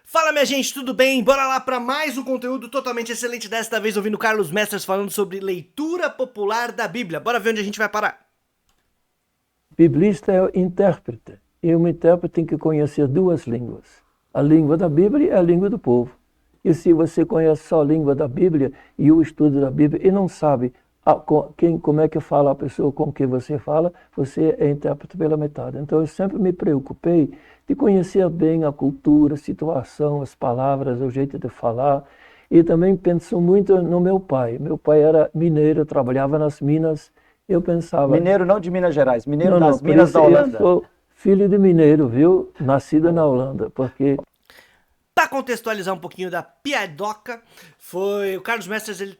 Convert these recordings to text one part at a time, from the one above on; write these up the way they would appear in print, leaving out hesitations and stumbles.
Fala, minha gente, tudo bem? Bora lá para mais um conteúdo totalmente excelente, desta vez ouvindo Carlos Mestras falando sobre leitura popular da Bíblia. Bora ver onde a gente vai parar. Biblista é o intérprete, e um intérprete tem que conhecer duas línguas. A língua da Bíblia e a língua do povo. E se você conhece só a língua da Bíblia e o estudo da Bíblia e não sabe como é que fala a pessoa com quem você fala, você é intérprete pela metade. Então eu sempre me preocupei de conhecer bem a cultura, a situação, as palavras, o jeito de falar. E também penso muito no meu pai. Meu pai era mineiro, trabalhava nas minas. Eu pensava... Mineiro não de Minas Gerais, mineiro Não, das Minas da Holanda. Eu sou filho de mineiro, viu? Nascido na Holanda, porque... Para contextualizar um pouquinho da piadoca, o Carlos Mestras, ele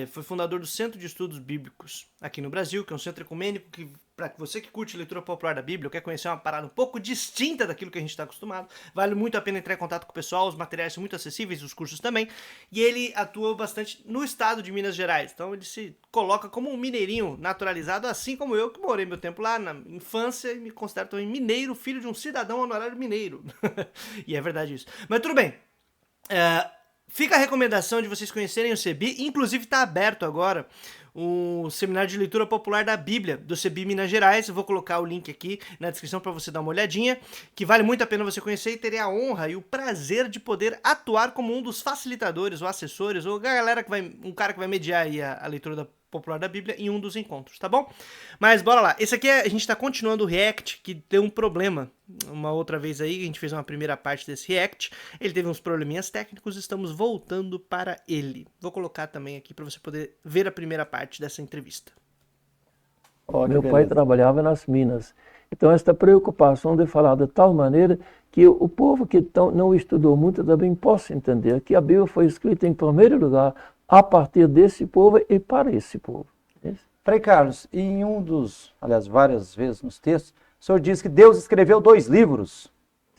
foi fundador do Centro de Estudos Bíblicos aqui no Brasil, que é um centro ecumênico que, para você que curte leitura popular da Bíblia, ou quer conhecer uma parada um pouco distinta daquilo que a gente está acostumado, vale muito a pena entrar em contato com o pessoal, os materiais são muito acessíveis, os cursos também, e ele atua bastante no estado de Minas Gerais, então ele se coloca como um mineirinho naturalizado, assim como eu, que morei meu tempo lá na infância e me considero também mineiro, filho de um cidadão honorário mineiro. E é verdade isso. Mas tudo bem. Fica a recomendação de vocês conhecerem o CEBI, inclusive está aberto agora o Seminário de Leitura Popular da Bíblia, do CEBI Minas Gerais. Eu vou colocar o link aqui na descrição para você dar uma olhadinha, que vale muito a pena você conhecer, e terei a honra e o prazer de poder atuar como um dos facilitadores ou assessores, ou a galera um cara que vai mediar aí a leitura popular da Bíblia em um dos encontros, tá bom? Mas bora lá. Esse aqui a gente tá continuando o React, que deu um problema uma outra vez aí, a gente fez uma primeira parte desse React, ele teve uns probleminhas técnicos, estamos voltando para ele. Vou colocar também aqui para você poder ver a primeira parte dessa entrevista. Meu pai trabalhava nas minas. Então esta preocupação de falar de tal maneira que o povo que não estudou muito também possa entender que a Bíblia foi escrita em primeiro lugar a partir desse povo e para esse povo. Frei Carlos, em aliás, várias vezes nos textos, o senhor diz que Deus escreveu 2 livros.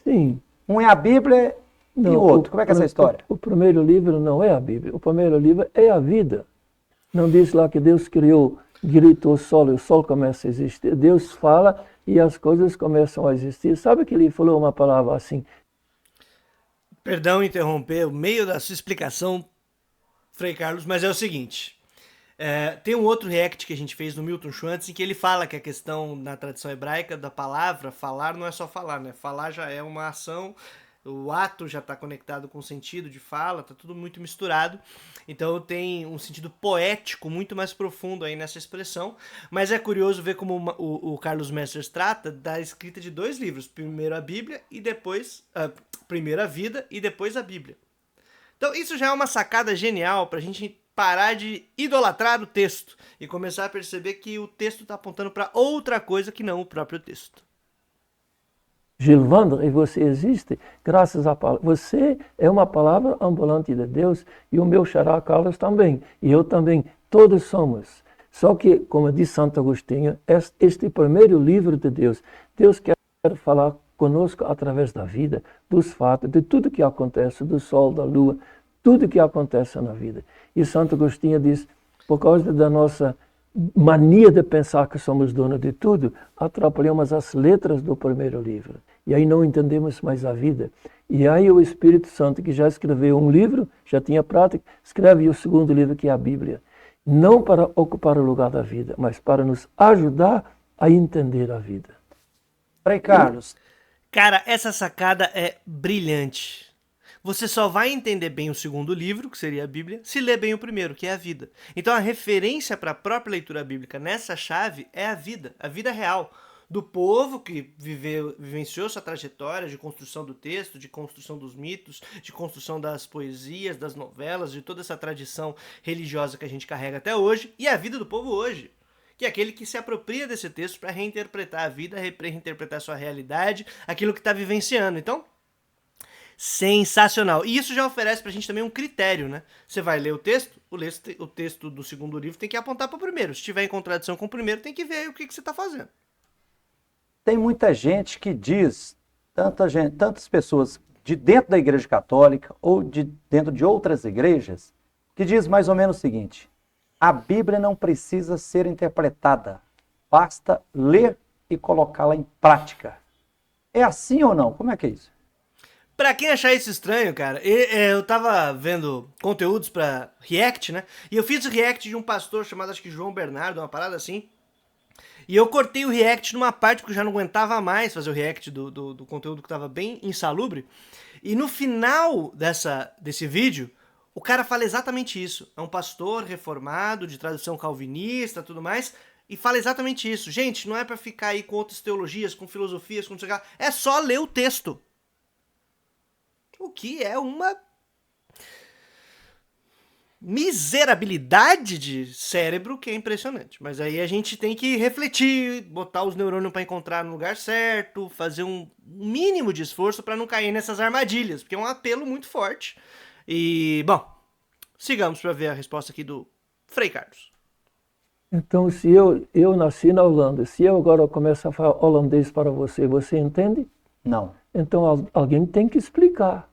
Sim. Um é a Bíblia e o outro. Como é que é essa história? O primeiro livro não é a Bíblia. O primeiro livro é a vida. Não diz lá que Deus criou, gritou o sol e o sol começa a existir. Deus fala e as coisas começam a existir. Sabe que ele falou uma palavra assim? Perdão interromper o meio da sua explicação, Frei Carlos, mas é o seguinte, tem um outro react que a gente fez no Milton Schwantz, em que ele fala que a questão na tradição hebraica da palavra, falar não é só falar, né? Falar já é uma ação, o ato já está conectado com o sentido de fala, tá tudo muito misturado, então tem um sentido poético muito mais profundo aí nessa expressão, mas é curioso ver como o Carlos Mestras trata da escrita de 2 livros, primeiro a Bíblia e depois, primeiro a vida e depois a Bíblia. Então isso já é uma sacada genial para a gente parar de idolatrar o texto e começar a perceber que o texto está apontando para outra coisa que não o próprio texto. Gilvander, e você existe graças à palavra. Você é uma palavra ambulante de Deus e o meu xará Carlos também. E eu também. Todos somos. Só que, como diz Santo Agostinho, este primeiro livro de Deus, Deus quer falar conosco através da vida, dos fatos, de tudo que acontece, do sol, da lua, tudo que acontece na vida. E Santo Agostinho diz, por causa da nossa mania de pensar que somos donos de tudo, atrapalhamos as letras do primeiro livro. E aí não entendemos mais a vida. E aí o Espírito Santo, que já escreveu um livro, já tinha prática, escreve o segundo livro, que é a Bíblia. Não para ocupar o lugar da vida, mas para nos ajudar a entender a vida. Frei Carlos. Cara, essa sacada é brilhante. Você só vai entender bem o segundo livro, que seria a Bíblia, se ler bem o primeiro, que é a vida. Então a referência para a própria leitura bíblica nessa chave é a vida real, do povo que vivenciou sua trajetória de construção do texto, de construção dos mitos, de construção das poesias, das novelas, de toda essa tradição religiosa que a gente carrega até hoje, e a vida do povo hoje, que é aquele que se apropria desse texto para reinterpretar a vida, reinterpretar a sua realidade, aquilo que está vivenciando. Então, sensacional. E isso já oferece pra gente também um critério, né? Você vai ler o texto do segundo livro tem que apontar para o primeiro. Se tiver em contradição com o primeiro, tem que ver aí o que você está fazendo. Tem muita gente que diz, tantas pessoas de dentro da Igreja Católica ou de dentro de outras igrejas, que diz mais ou menos o seguinte: a Bíblia não precisa ser interpretada, basta ler e colocá-la em prática. É assim ou não? Como é que é isso? Pra quem achar isso estranho, cara, eu tava vendo conteúdos pra React, né? E eu fiz o React de um pastor chamado, acho que João Bernardo, uma parada assim. E eu cortei o React numa parte porque eu já não aguentava mais fazer o React do conteúdo que tava bem insalubre. E no final desse vídeo, o cara fala exatamente isso. É um pastor reformado, de tradição calvinista e tudo mais, e fala exatamente isso. Gente, não é pra ficar aí com outras teologias, com filosofias, com não sei o que lá. É só ler o texto. O que é uma miserabilidade de cérebro que é impressionante. Mas aí a gente tem que refletir, botar os neurônios para encontrar no lugar certo, fazer um mínimo de esforço para não cair nessas armadilhas, porque é um apelo muito forte. E, bom, sigamos para ver a resposta aqui do Frei Carlos. Então, se eu nasci na Holanda, se eu agora começar a falar holandês para você, você entende? Não. Então, alguém tem que explicar.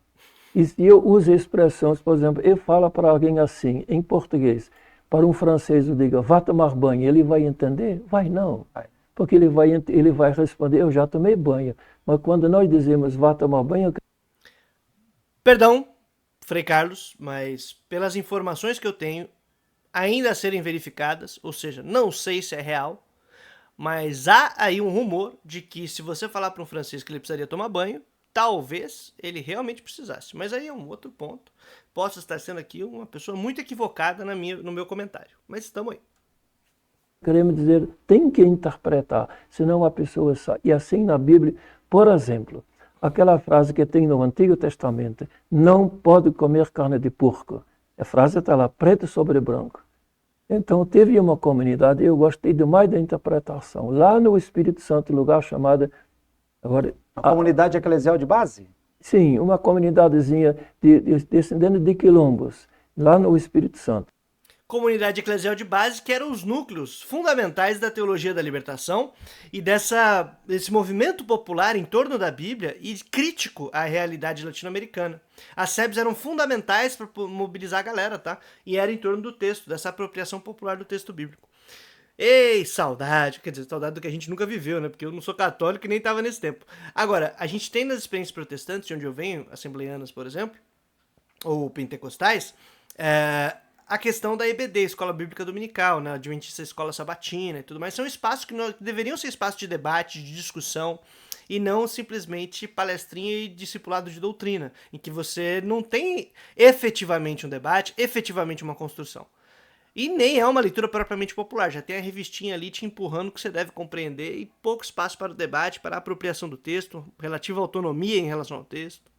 E se eu uso expressões, por exemplo, eu falo para alguém assim, em português, para um francês eu digo, vá tomar banho, ele vai entender? Vai não. Porque ele vai responder, eu já tomei banho. Mas quando nós dizemos, vá tomar banho... Perdão, Frei Carlos, mas pelas informações que eu tenho, ainda a serem verificadas, ou seja, não sei se é real, mas há aí um rumor de que se você falar para um francês que ele precisaria tomar banho, talvez ele realmente precisasse. Mas aí é um outro ponto. Posso estar sendo aqui uma pessoa muito equivocada no meu comentário. Mas estamos aí. Queremos dizer, tem que interpretar, senão a pessoa sai. E assim na Bíblia, por exemplo, aquela frase que tem no Antigo Testamento, não pode comer carne de porco. A frase está lá, preto sobre branco. Então teve uma comunidade, eu gostei demais da interpretação. Lá no Espírito Santo, lugar chamado... Agora, a comunidade eclesial de base? Sim, uma comunidadezinha descendendo de quilombos, lá no Espírito Santo. Comunidade eclesial de base, que eram os núcleos fundamentais da teologia da libertação e desse movimento popular em torno da Bíblia e crítico à realidade latino-americana. As SEBs eram fundamentais para mobilizar a galera, tá? E era em torno do texto, dessa apropriação popular do texto bíblico. Ei, saudade, quer dizer, saudade do que a gente nunca viveu, né? Porque eu não sou católico e nem estava nesse tempo. Agora, a gente tem nas experiências protestantes, de onde eu venho, assembleianas, por exemplo, ou pentecostais, a questão da EBD, Escola Bíblica Dominical, né? Adventista Escola Sabatina e tudo mais. São espaços que deveriam ser espaços de debate, de discussão, e não simplesmente palestrinha e discipulado de doutrina, em que você não tem efetivamente um debate, efetivamente uma construção. E nem é uma leitura propriamente popular, já tem a revistinha ali te empurrando que você deve compreender e pouco espaço para o debate, para a apropriação do texto, relativa autonomia em relação ao texto.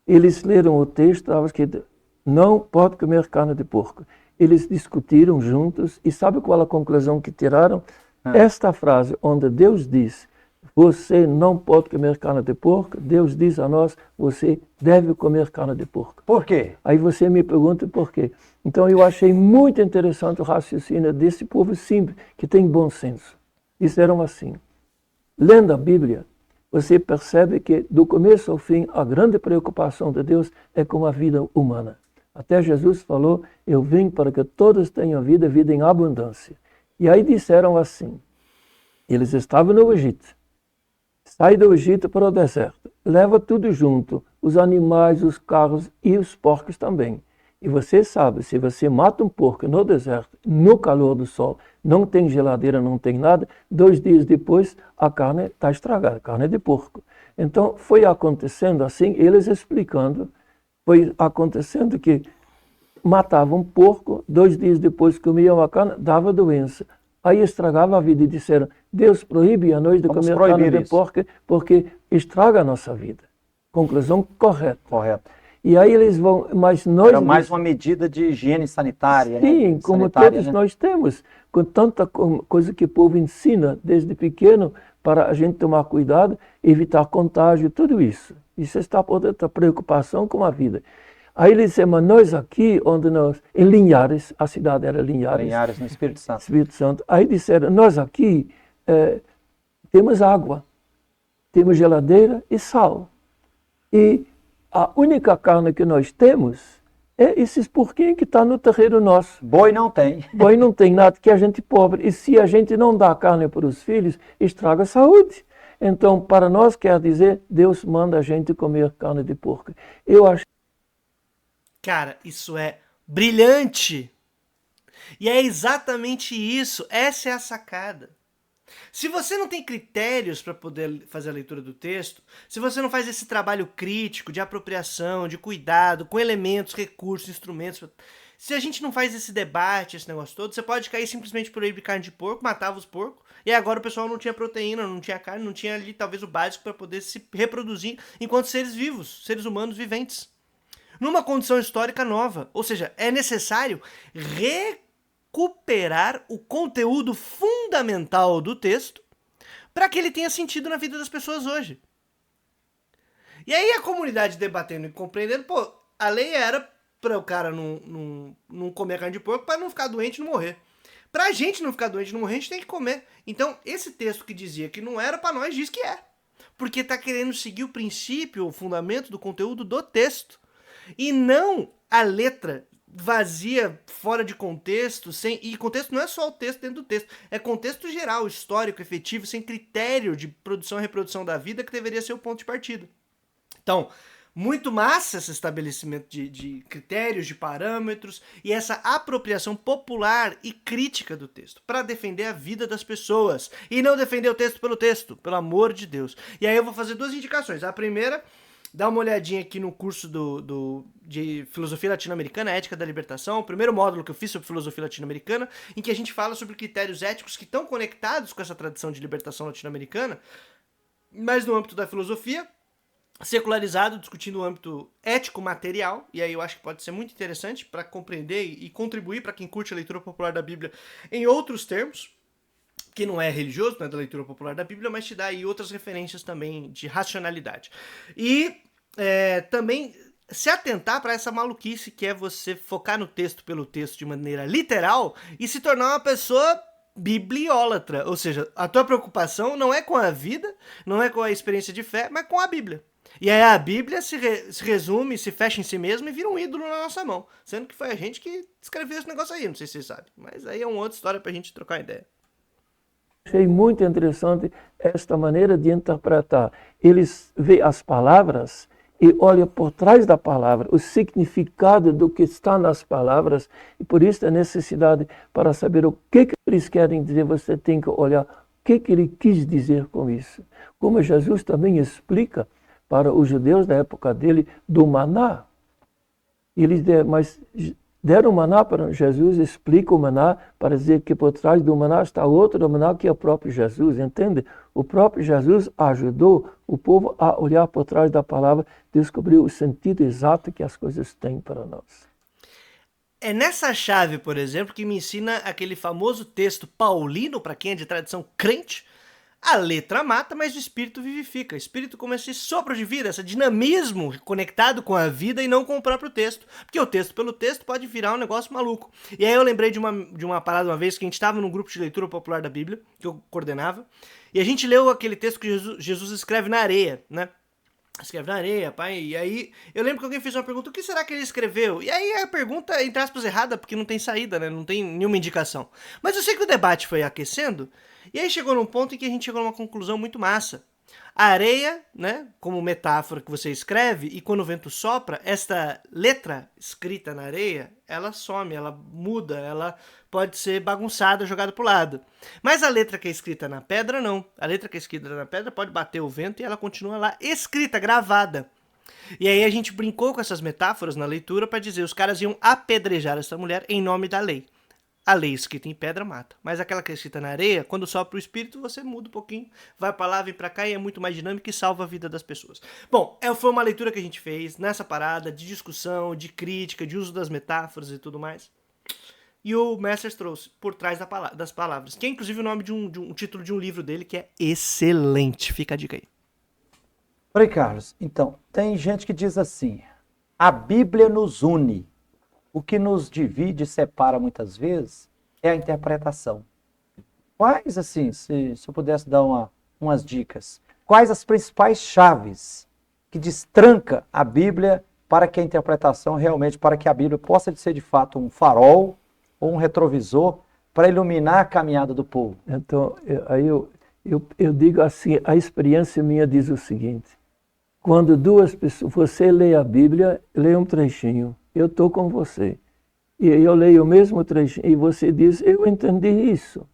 Eles leram o texto, estava escrito, não pode comer carne de porco. Eles discutiram juntos e sabe qual a conclusão que tiraram? Esta frase, onde Deus diz, você não pode comer carne de porco, Deus diz a nós, você deve comer carne de porco. Por quê? Aí você me pergunta por quê. Então eu achei muito interessante o raciocínio desse povo simples, que tem bom senso. Disseram assim, lendo a Bíblia, você percebe que do começo ao fim, a grande preocupação de Deus é com a vida humana. Até Jesus falou, eu vim para que todos tenham vida em abundância. E aí disseram assim, eles estavam no Egito, sai do Egito para o deserto, leva tudo junto, os animais, os carros e os porcos também. E você sabe, se você mata um porco no deserto, no calor do sol, não tem geladeira, não tem nada, 2 dias depois a carne está estragada, carne de porco. Então foi acontecendo assim, eles explicando, foi acontecendo que matavam um porco, 2 dias depois comiam a carne, dava doença. Aí estragava a vida e disseram, Deus proíbe a nós de comer carne de porco porque estraga a nossa vida. Conclusão correta. Correto. E aí eles vão, mas nós... Era mais uma medida de higiene sanitária. Sim, né? como Sanitária, todos né? nós temos, com tanta coisa que o povo ensina desde pequeno para a gente tomar cuidado, evitar contágio, tudo isso. Isso está por dentro da preocupação com a vida. Aí eles disseram, mas nós aqui, onde nós, em Linhares, a cidade era Linhares. Linhares, no Espírito Santo. Espírito Santo. Aí disseram, nós aqui temos água, temos geladeira e sal. E a única carne que nós temos é esses porquinhos que estão no terreiro nosso. Boi não tem. Boi não tem nada, que a gente é pobre. E se a gente não dá carne para os filhos, estraga a saúde. Então, para nós quer dizer, Deus manda a gente comer carne de porco. Eu acho. Cara, isso é brilhante. E é exatamente isso. Essa é a sacada. Se você não tem critérios para poder fazer a leitura do texto, se você não faz esse trabalho crítico de apropriação, de cuidado, com elementos, recursos, instrumentos, se a gente não faz esse debate, esse negócio todo, você pode cair simplesmente por aí de carne de porco, matava os porcos, e agora o pessoal não tinha proteína, não tinha carne, não tinha ali talvez o básico para poder se reproduzir enquanto seres vivos, seres humanos viventes. Numa condição histórica nova. Ou seja, é necessário recuperar o conteúdo fundamental do texto para que ele tenha sentido na vida das pessoas hoje. E aí a comunidade debatendo e compreendendo, pô, a lei era para o cara não comer carne de porco para não ficar doente e não morrer. Pra gente não ficar doente e não morrer, a gente tem que comer. Então, esse texto que dizia que não era, para nós diz que é. Porque tá querendo seguir o princípio, o fundamento do conteúdo do texto. E não a letra vazia, fora de contexto, e contexto não é só o texto dentro do texto, é contexto geral, histórico, efetivo, sem critério de produção e reprodução da vida, que deveria ser o ponto de partida. Então, muito massa esse estabelecimento de critérios, de parâmetros e essa apropriação popular e crítica do texto para defender a vida das pessoas e não defender o texto, pelo amor de Deus. E aí eu vou fazer 2 indicações. A primeira, dá uma olhadinha aqui no curso de Filosofia Latino-Americana, Ética da Libertação, o primeiro módulo que eu fiz sobre filosofia latino-americana, em que a gente fala sobre critérios éticos que estão conectados com essa tradição de libertação latino-americana, mas no âmbito da filosofia, secularizado, discutindo o âmbito ético-material, e aí eu acho que pode ser muito interessante para compreender e contribuir para quem curte a leitura popular da Bíblia em outros termos, que não é religioso, não é da leitura popular da Bíblia, mas te dá aí outras referências também de racionalidade. E também se atentar para essa maluquice que é você focar no texto pelo texto de maneira literal e se tornar uma pessoa bibliólatra. Ou seja, a tua preocupação não é com a vida, não é com a experiência de fé, mas com a Bíblia. E aí a Bíblia se resume, se fecha em si mesma e vira um ídolo na nossa mão. Sendo que foi a gente que escreveu esse negócio aí, não sei se vocês sabem. Mas aí é uma outra história pra gente trocar ideia. Achei muito interessante esta maneira de interpretar. Eles veem as palavras e olham por trás da palavra, o significado do que está nas palavras, e por isso a necessidade para saber o que eles querem dizer, você tem que olhar o que ele quis dizer com isso. Como Jesus também explica para os judeus da época dele do maná. Eles deram maná para Jesus, explica o maná para dizer que por trás do maná está outro maná que é o próprio Jesus, entende? O próprio Jesus ajudou o povo a olhar por trás da palavra, descobrir o sentido exato que as coisas têm para nós. É nessa chave, por exemplo, que me ensina aquele famoso texto paulino, para quem é de tradição crente: a letra mata, mas o espírito vivifica. O espírito como esse sopro de vida, esse dinamismo conectado com a vida e não com o próprio texto. Porque o texto pelo texto pode virar um negócio maluco. E aí eu lembrei de uma parada uma vez que a gente estava num grupo de leitura popular da Bíblia, que eu coordenava, e a gente leu aquele texto que Jesus escreve na areia, né? Escreve na areia, pai. E aí eu lembro que alguém fez uma pergunta: o que será que ele escreveu? E aí a pergunta, entre aspas, errada, porque não tem saída, né? Não tem nenhuma indicação. Mas eu sei que o debate foi aquecendo, e aí chegou num ponto em que a gente chegou numa conclusão muito massa. A areia, né, como metáfora que você escreve, e quando o vento sopra, esta letra escrita na areia, ela some, ela muda, ela pode ser bagunçada, jogada pro lado. Mas a letra que é escrita na pedra, não. A letra que é escrita na pedra pode bater o vento e ela continua lá escrita, gravada. E aí a gente brincou com essas metáforas na leitura para dizer: os caras iam apedrejar essa mulher em nome da lei. A lei escrita em pedra mata, mas aquela que é escrita na areia, quando sopra o espírito, você muda um pouquinho, vai pra lá, vem pra cá e é muito mais dinâmico e salva a vida das pessoas. Bom, foi uma leitura que a gente fez nessa parada de discussão, de crítica, de uso das metáforas e tudo mais. E o Messers trouxe por trás das palavras, que é inclusive o nome de um título de um livro dele que é excelente. Fica a dica aí. Frei Carlos, então, tem gente que diz assim: a Bíblia nos une. O que nos divide e separa muitas vezes é a interpretação. Quais, assim, se eu pudesse dar umas dicas, quais as principais chaves que destranca a Bíblia para que a interpretação realmente, para que a Bíblia possa ser de fato um farol ou um retrovisor para iluminar a caminhada do povo? Então, aí eu Eu digo assim, a experiência minha diz o seguinte: quando duas pessoas, você lê a Bíblia, lê um trechinho, eu estou com você, e eu leio o mesmo trechinho, e você diz, eu entendi isso.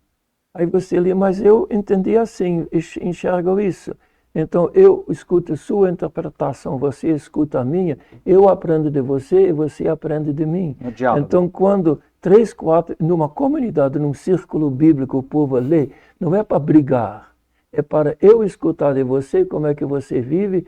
Aí você lê, mas eu entendi assim, enxergo isso. Então eu escuto a sua interpretação, você escuta a minha, eu aprendo de você e você aprende de mim. No diálogo. Então quando 3, 4, numa comunidade, num círculo bíblico, o povo lê, não é para brigar, é para eu escutar de você como é que você vive,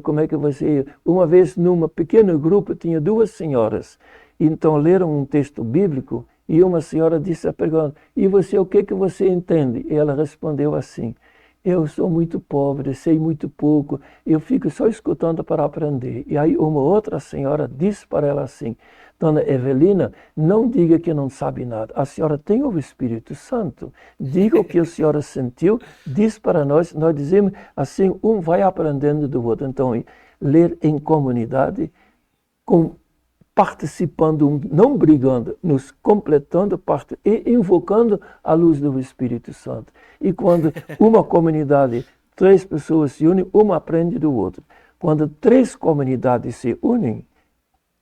como é que você... Uma vez, num pequeno grupo, tinha 2 senhoras, então leram um texto bíblico e uma senhora disse a pergunta, e você, o que você entende? E ela respondeu assim, eu sou muito pobre, sei muito pouco, eu fico só escutando para aprender. E aí uma outra senhora disse para ela assim, Dona Evelina, não diga que não sabe nada, a senhora tem o Espírito Santo, diga o que a senhora sentiu, diz para nós dizemos assim, um vai aprendendo do outro. Então, ler em comunidade, participando, não brigando, nos completando e invocando a luz do Espírito Santo. E quando uma comunidade, 3 pessoas se unem, uma aprende do outro. Quando 3 comunidades se unem,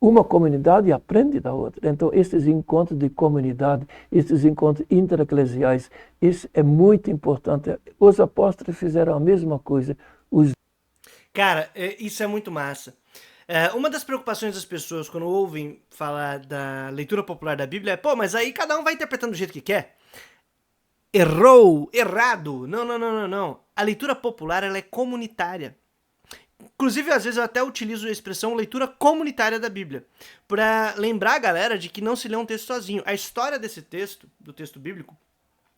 uma comunidade aprende da outra. Então, esses encontros de comunidade, esses encontros intereclesiais, isso é muito importante. Os apóstolos fizeram a mesma coisa. Cara, isso é muito massa. Uma das preocupações das pessoas quando ouvem falar da leitura popular da Bíblia é, pô, mas aí cada um vai interpretando do jeito que quer. Errou, errado. Não. A leitura popular, ela é comunitária. Inclusive, às vezes eu até utilizo a expressão leitura comunitária da Bíblia, para lembrar a galera de que não se lê um texto sozinho. A história desse texto, do texto bíblico,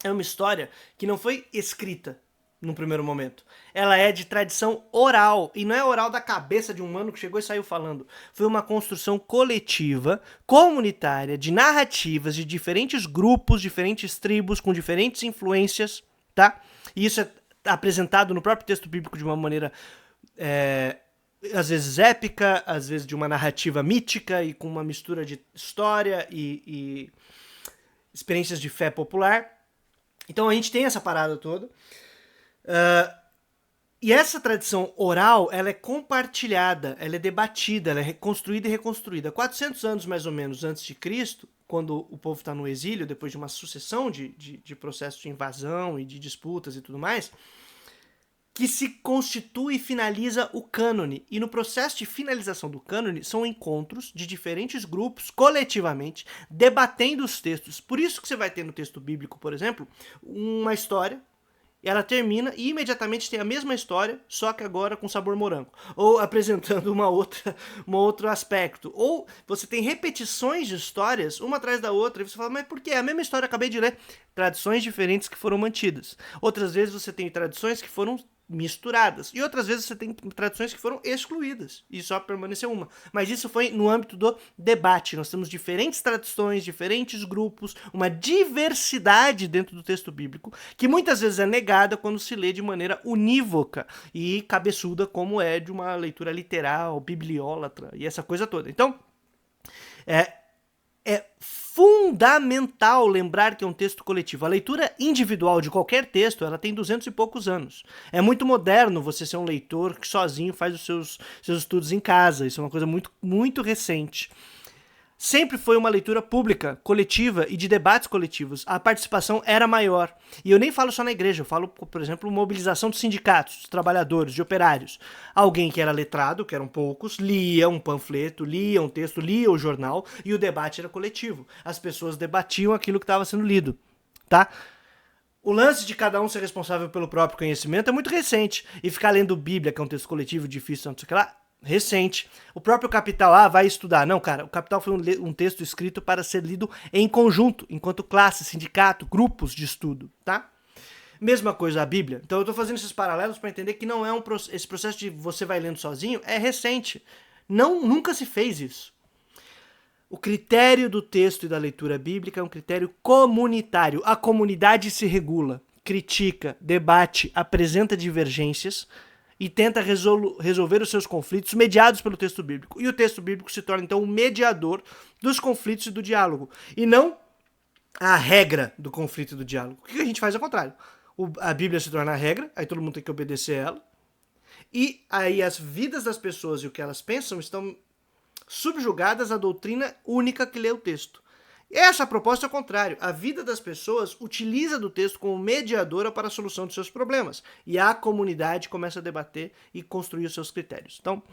é uma história que não foi escrita num primeiro momento. Ela é de tradição oral, e não é oral da cabeça de um mano que chegou e saiu falando. Foi uma construção coletiva, comunitária, de narrativas de diferentes grupos, diferentes tribos, com diferentes influências, tá? E isso é apresentado no próprio texto bíblico de uma maneira, às vezes épica, às vezes de uma narrativa mítica e com uma mistura de história e experiências de fé popular. Então a gente tem essa parada toda. E essa tradição oral, ela é compartilhada, ela é debatida, ela é construída e reconstruída. 400 anos mais ou menos antes de Cristo, quando o povo está no exílio, depois de uma sucessão de processos de invasão e de disputas e tudo mais, que se constitui e finaliza o cânone. E no processo de finalização do cânone são encontros de diferentes grupos, coletivamente, debatendo os textos. Por isso que você vai ter no texto bíblico, por exemplo, uma história, ela termina e imediatamente tem a mesma história, só que agora com sabor morango. Ou apresentando um outro aspecto. Ou você tem repetições de histórias, uma atrás da outra, e você fala, mas por quê? É a mesma história, acabei de ler. Tradições diferentes que foram mantidas. Outras vezes você tem tradições que foram misturadas. E outras vezes você tem tradições que foram excluídas e só permaneceu uma. Mas isso foi no âmbito do debate. Nós temos diferentes tradições, diferentes grupos, uma diversidade dentro do texto bíblico que muitas vezes é negada quando se lê de maneira unívoca e cabeçuda, como é de uma leitura literal, bibliólatra e essa coisa toda. Então, é fundamental lembrar que é um texto coletivo. A leitura individual de qualquer texto, ela tem 200 e poucos anos. É muito moderno você ser um leitor que sozinho faz os seus estudos em casa. Isso é uma coisa muito, muito recente. Sempre foi uma leitura pública, coletiva e de debates coletivos. A participação era maior. E eu nem falo só na igreja, eu falo, por exemplo, mobilização dos sindicatos, dos trabalhadores, de operários. Alguém que era letrado, que eram poucos, lia um panfleto, lia um texto, lia o jornal, e o debate era coletivo. As pessoas debatiam aquilo que estava sendo lido, tá? O lance de cada um ser responsável pelo próprio conhecimento é muito recente. E ficar lendo Bíblia, que é um texto coletivo, difícil, não sei o que lá, recente. O próprio Capital, vai estudar. Não, cara, o Capital foi um texto escrito para ser lido em conjunto, enquanto classe, sindicato, grupos de estudo, tá? Mesma coisa a Bíblia. Então eu tô fazendo esses paralelos para entender que não é esse processo de você vai lendo sozinho, é recente. Nunca se fez isso. O critério do texto e da leitura bíblica é um critério comunitário. A comunidade se regula, critica, debate, apresenta divergências e tenta resolver os seus conflitos mediados pelo texto bíblico. E o texto bíblico se torna, então, o mediador dos conflitos e do diálogo. E não a regra do conflito e do diálogo. O que a gente faz ao contrário? a Bíblia se torna a regra, aí todo mundo tem que obedecer ela. E aí as vidas das pessoas e o que elas pensam estão subjugadas à doutrina única que lê o texto. Essa proposta é o contrário. A vida das pessoas utiliza do texto como mediadora para a solução dos seus problemas. E a comunidade começa a debater e construir os seus critérios. Então,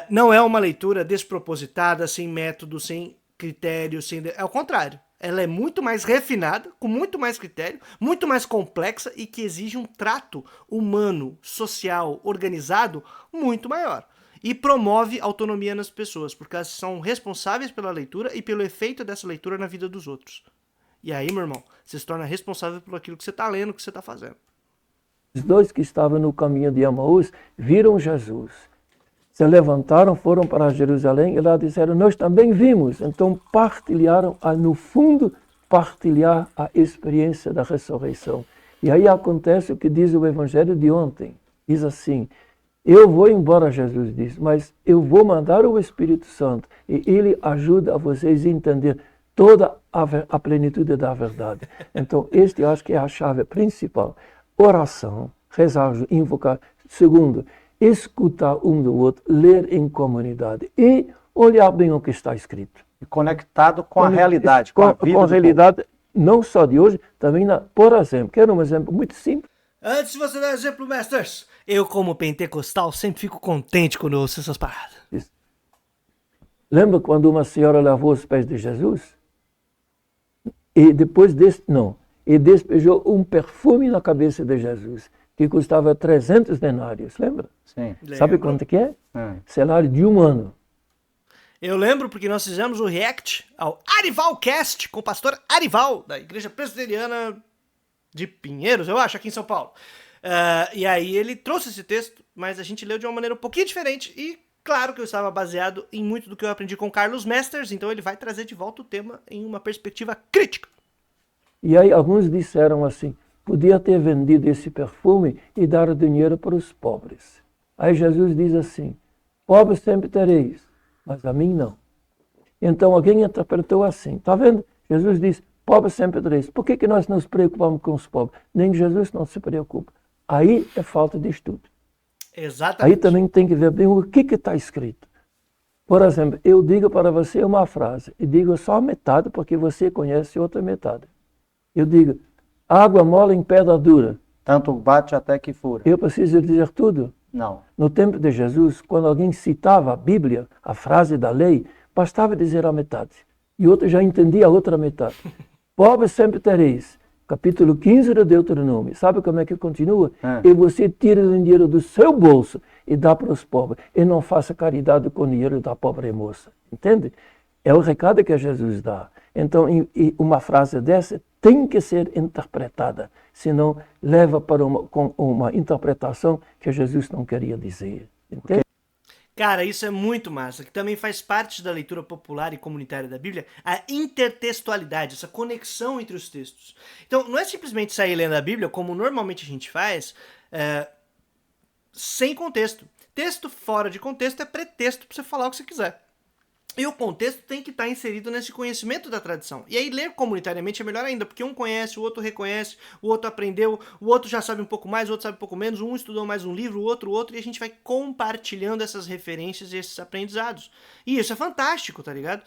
não é uma leitura despropositada, sem método, sem critério, é o contrário. Ela é muito mais refinada, com muito mais critério, muito mais complexa e que exige um trato humano, social, organizado muito maior. E promove autonomia nas pessoas, porque elas são responsáveis pela leitura e pelo efeito dessa leitura na vida dos outros. E aí, meu irmão, você se torna responsável por aquilo que você está lendo, que você está fazendo. Os dois que estavam no caminho de Emaús viram Jesus. Se levantaram, foram para Jerusalém e lá disseram, nós também vimos. Então partilharam, no fundo, partilhar a experiência da ressurreição. E aí acontece o que diz o Evangelho de ontem. Diz assim, eu vou embora, Jesus diz, mas eu vou mandar o Espírito Santo e ele ajuda a vocês a entender toda a plenitude da verdade. Então, este eu acho que é a chave principal. Oração, rezar, invocar. Segundo, escutar um do outro, ler em comunidade e olhar bem o que está escrito. E conectado com a realidade, com a vida. Com a realidade, não só de hoje, também, por exemplo, quero um exemplo muito simples. Antes de você dar exemplo, Masters, eu como pentecostal sempre fico contente quando eu ouço essas paradas. Isso. Lembra quando uma senhora lavou os pés de Jesus? E depois e despejou um perfume na cabeça de Jesus, que custava 300 denários, lembra? Sim. Sabe quanto que é? Salário de um ano. Eu lembro porque nós fizemos o react ao Arivalcast com o pastor Arival, da Igreja Presbiteriana de Pinheiros, eu acho, aqui em São Paulo. E aí ele trouxe esse texto, mas a gente leu de uma maneira um pouquinho diferente e claro que eu estava baseado em muito do que eu aprendi com Carlos Masters, então ele vai trazer de volta o tema em uma perspectiva crítica. E aí alguns disseram assim, podia ter vendido esse perfume e dar o dinheiro para os pobres. Aí Jesus diz assim, pobres sempre tereis, mas a mim não. Então alguém interpretou assim, tá vendo? Jesus diz, pobres sempre tereis. Por que nós nos preocupamos com os pobres? Nem Jesus não se preocupa. Aí é falta de estudo. Exatamente. Aí também tem que ver bem o que está escrito. Por exemplo, eu digo para você uma frase e digo só a metade porque você conhece outra metade. Eu digo, água mole em pedra dura. Tanto bate até que fura. Eu preciso dizer tudo? Não. No tempo de Jesus, quando alguém citava a Bíblia, a frase da lei, bastava dizer a metade. E outro já entendia a outra metade. Pobres sempre tereis. Capítulo 15 de Deuteronômio. Sabe como é que continua? E você tira o dinheiro do seu bolso e dá para os pobres. E não faça caridade com o dinheiro da pobre moça. Entende? É o recado que Jesus dá. Então, uma frase dessa tem que ser interpretada. Senão, leva para uma interpretação que Jesus não queria dizer. Entende? Cara, isso é muito massa, que também faz parte da leitura popular e comunitária da Bíblia, a intertextualidade, essa conexão entre os textos. Então, não é simplesmente sair lendo a Bíblia, como normalmente a gente faz, sem contexto. Texto fora de contexto é pretexto para você falar o que você quiser. E o contexto tem que estar inserido nesse conhecimento da tradição. E aí ler comunitariamente é melhor ainda, porque um conhece, o outro reconhece, o outro aprendeu, o outro já sabe um pouco mais, o outro sabe um pouco menos, um estudou mais um livro, o outro, e a gente vai compartilhando essas referências e esses aprendizados. E isso é fantástico, tá ligado?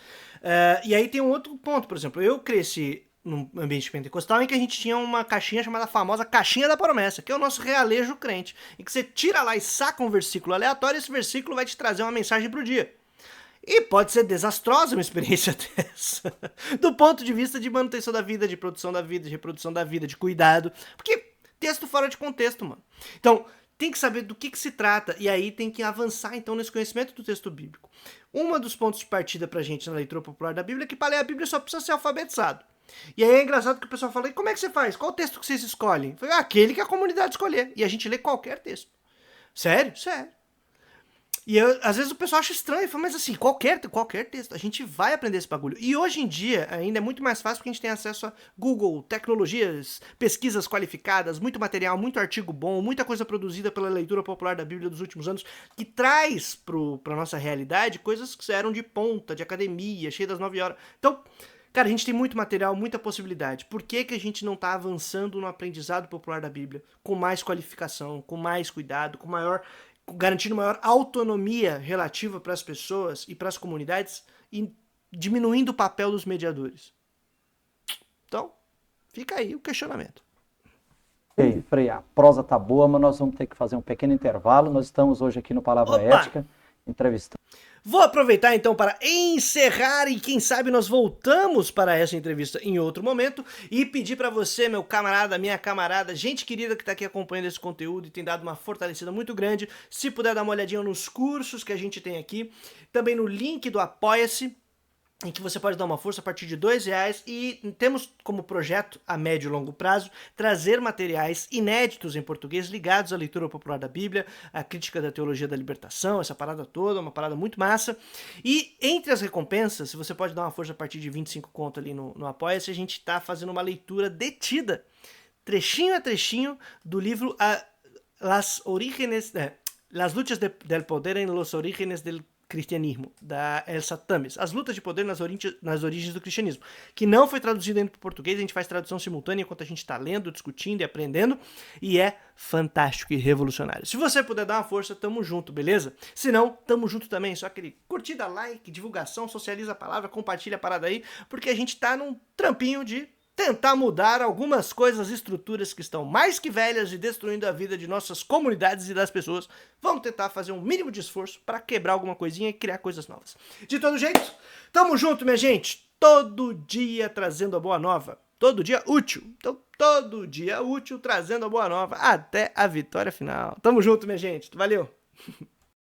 E aí tem um outro ponto, por exemplo, eu cresci num ambiente pentecostal em que a gente tinha uma caixinha chamada famosa Caixinha da Promessa, que é o nosso realejo crente, em que você tira lá e saca um versículo aleatório e esse versículo vai te trazer uma mensagem pro dia. E pode ser desastrosa uma experiência dessa, do ponto de vista de manutenção da vida, de produção da vida, de reprodução da vida, de cuidado, porque texto fora de contexto, mano. Então, tem que saber do que se trata, e aí tem que avançar, então, nesse conhecimento do texto bíblico. Um dos pontos de partida pra gente na leitura popular da Bíblia é que pra ler a Bíblia só precisa ser alfabetizado. E aí é engraçado que o pessoal fala, e como é que você faz? Qual texto que vocês escolhem? Foi aquele que a comunidade escolher, e a gente lê qualquer texto. Sério? Sério. E às vezes o pessoal acha estranho, fala, mas assim, qualquer texto, a gente vai aprender esse bagulho. E hoje em dia ainda é muito mais fácil porque a gente tem acesso a Google, tecnologias, pesquisas qualificadas, muito material, muito artigo bom, muita coisa produzida pela leitura popular da Bíblia dos últimos anos, que traz pra nossa realidade coisas que eram de ponta, de academia, cheia das 9 horas. Então, Cara, a gente tem muito material, muita possibilidade. Por que que a gente não está avançando no aprendizado popular da Bíblia com mais qualificação, com mais cuidado, garantindo maior autonomia relativa para as pessoas e para as comunidades e diminuindo o papel dos mediadores? Então, fica aí o questionamento. Ei, Frei, a prosa tá boa, mas nós vamos ter que fazer um pequeno intervalo. Nós estamos hoje aqui no Palavra Ética, entrevistando. Vou aproveitar então para encerrar e quem sabe nós voltamos para essa entrevista em outro momento e pedir para você, meu camarada, minha camarada, gente querida que está aqui acompanhando esse conteúdo e tem dado uma fortalecida muito grande, se puder dar uma olhadinha nos cursos que a gente tem aqui, também no link do Apoia-se, em que você pode dar uma força a partir de R$2 e temos como projeto a médio e longo prazo trazer materiais inéditos em português ligados à leitura popular da Bíblia, à crítica da teologia da libertação, essa parada toda, uma parada muito massa. E entre as recompensas, se você pode dar uma força a partir de 25 conto ali no Apoia-se, a gente está fazendo uma leitura detida, trechinho a trechinho, do livro Las luchas del poder en los orígenes del cristianismo, da Elsa Tames. As lutas de poder nas origens do cristianismo, que não foi traduzido ainda para o português, a gente faz tradução simultânea enquanto a gente está lendo, discutindo e aprendendo, e é fantástico e revolucionário. Se você puder dar uma força, tamo junto, beleza? Se não, tamo junto também, só aquele curtida, like, divulgação, socializa a palavra, compartilha a parada aí, porque a gente tá num trampinho de tentar mudar algumas coisas, estruturas que estão mais que velhas e destruindo a vida de nossas comunidades e das pessoas. Vamos tentar fazer um mínimo de esforço para quebrar alguma coisinha e criar coisas novas. De todo jeito, tamo junto, minha gente. Todo dia trazendo a boa nova. Todo dia útil. Então, todo dia útil trazendo a boa nova até a vitória final. Tamo junto, minha gente. Valeu!